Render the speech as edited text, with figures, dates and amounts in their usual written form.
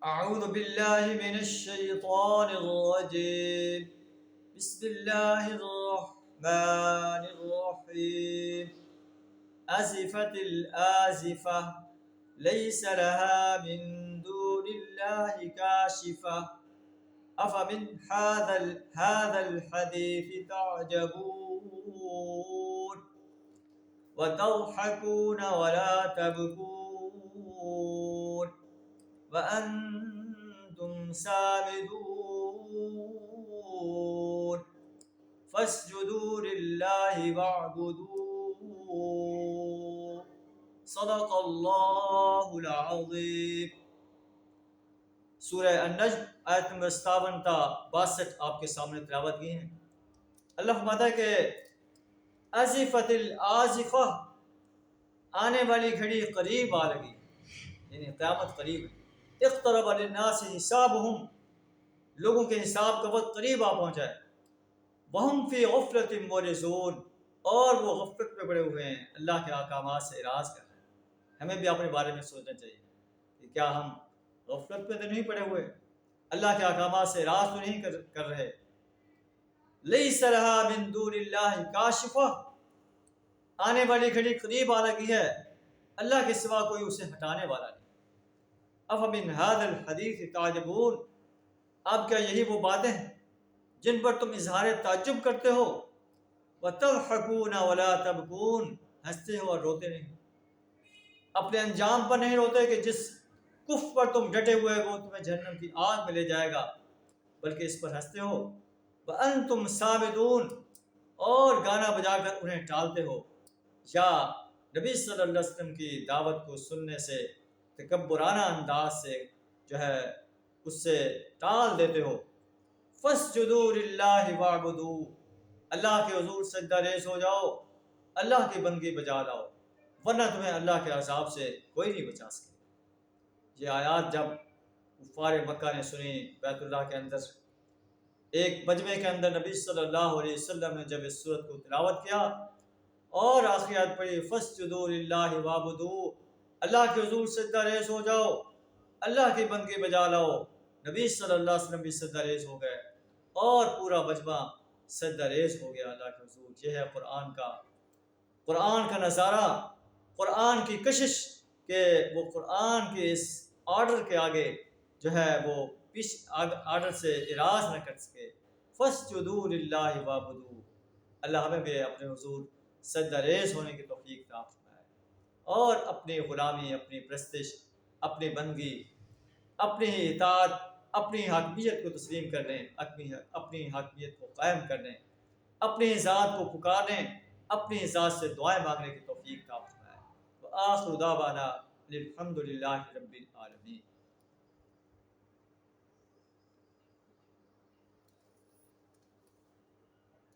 أعوذ بالله من الشيطان الرجيم. بسم الله الرحمن الرحيم. أزفت الآزفة ليس لها من دون الله كاشفة أفمن هذا الحديث تعجبون وتضحكون ولا تبكون وأنتم سامدون فاسجدوا لله واعبدوا صدق اللہ العظیم. سورہ النجم آیت نمبر 57 تا 62 آپ کے سامنے تلاوت کی ہیں. اللہ فرماتا ہے کہ ازفت الازفہ، آنے والی گھڑی قریب آ لگی، یعنی قیامت قریب ہے. اقترب للناس حسابهم، لوگوں کے حساب کا وقت قریب آ پہنچا ہے. وہم فی غفلت معرضون، اور وہ غفلت پہ پڑے ہوئے ہیں، اللہ کے احکامات سے اعراض کر رہے ہیں. ہمیں بھی اپنے بارے میں سوچنا چاہیے کہ کیا ہم غفلت پہ تو نہیں پڑے ہوئے، اللہ کے احکامات سے اعراض تو نہیں کر رہے. لیس لہا من دون اللہ کاشفہ، آنے والی گھڑی قریب آ لگی ہے، اللہ کے سوا کوئی اسے ہٹانے والا نہیں. افمن هذا الحدیث تعجبون، اب کیا یہی وہ باتیں ہیں جن پر تم اظہار تعجب کرتے ہو؟ وَتَضْحَكُونَ وَلَا تَبْكُونَ، ہنستے ہو اور روتے نہیں. اپنے انجام پر نہیں روتے کہ جس کفر پر تم ڈٹے ہوئے وہ تمہیں جہنم کی آگ میں لے جائے گا، بلکہ اس پر ہنستے ہو. وَأَنْتُمْ سَامِدُونَ، اور گانا بجا کر انہیں ٹالتے ہو، یا نبی صلی اللہ علیہ وسلم کی دعوت کو سننے سے تکبرانہ انداز سے جو ہے اس سے ٹال دیتے ہو. فَاسْجُدُوا لِلَّهِ وَاعْبُدُوا، اللہ کے حضور سجدہ ریز ہو جاؤ، اللہ کی بندگی بجا لاؤ، ورنہ تمہیں اللہ کے عذاب سے کوئی نہیں بچا سکے. یہ آیات جب کفار مکہ نے سنی بیت اللہ کے اندر ایک مجمع کے اندر، نبی صلی اللہ علیہ وسلم نے جب اس سورت کو تلاوت کیا اور آخری آیت پڑھی فَاسْجُدُوا لِلَّهِ وَاعْبُدُوا، اللہ کے حضور سجدہ ریز ہو جاؤ، اللہ کی بندگی بجا لاؤ، نبی صلی اللہ علیہ وسلم بھی سجدہ ریز ہو گئے اور پورا مجمع سجدہ ریز ہو گیا اللہ کے حضور. یہ ہے قرآن کا نظارہ، قرآن کی کشش کہ وہ قرآن کے اس آرڈر کے آگے جو ہے وہ آرڈر سے اعراض نہ کر سکے. فَاسْجُدُوا لِلَّهِ وَاعْبُدُوا، اللہ ہمیں بھی اپنے حضور سجدہ ریز ہونے کی توفیق عطا فرمائے اور اپنی غلامی، اپنی پرستش، اپنی بندگی، اپنی اطاعت، اپنی حاکمیت کو تسلیم کرنے، اپنی حاکمیت کو قائم کرنے، اپنی ذات کو پکارنے، اپنی ذات سے دعائیں مانگنے کی توفیق عطا فرمائے. وآخر دعوانا الحمد للہ رب العالمین.